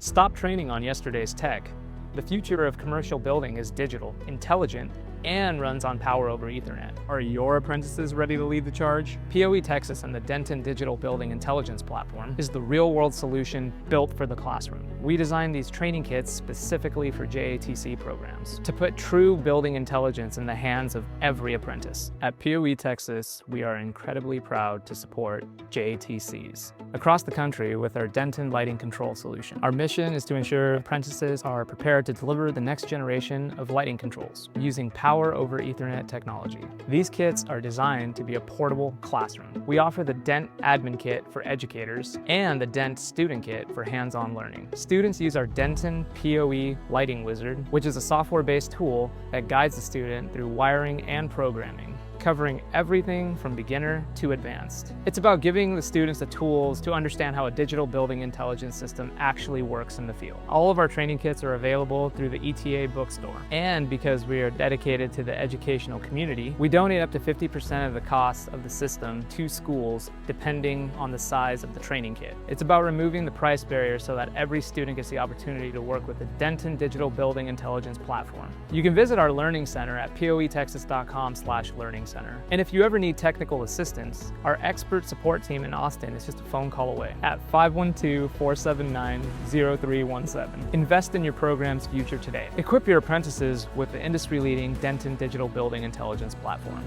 Stop training on yesterday's tech. The future of commercial building is digital, intelligent, and runs on power over Ethernet. Are your apprentices ready to lead the charge? PoE Texas and the Denton Digital Building Intelligence Platform is the real-world solution built for the classroom. We designed these training kits specifically for JATC programs to put true building intelligence in the hands of every apprentice. At PoE Texas, we are incredibly proud to support JATCs across the country with our Denton lighting control solution. Our mission is to ensure apprentices are prepared to deliver the next generation of lighting controls using power over Ethernet technology. These kits are designed to be a portable classroom. We offer the Dent Admin Kit for educators and the Dent Student Kit for hands-on learning. Students use our Denton PoE Lighting Wizard, which is a software-based tool that guides the student through wiring and programming, covering everything from beginner to advanced. It's about giving the students the tools to understand how a digital building intelligence system actually works in the field. All of our training kits are available through the ETA bookstore. And because we are dedicated to the educational community, we donate up to 50% of the cost of the system to schools depending on the size of the training kit. It's about removing the price barrier so that every student gets the opportunity to work with the Denton Digital Building Intelligence Platform. You can visit our Learning Center at poetexas.com/learning center. And if you ever need technical assistance, our expert support team in Austin is just a phone call away at 512-479-0317. Invest in your program's future today. Equip your apprentices with the industry-leading Denton Digital Building Intelligence Platform.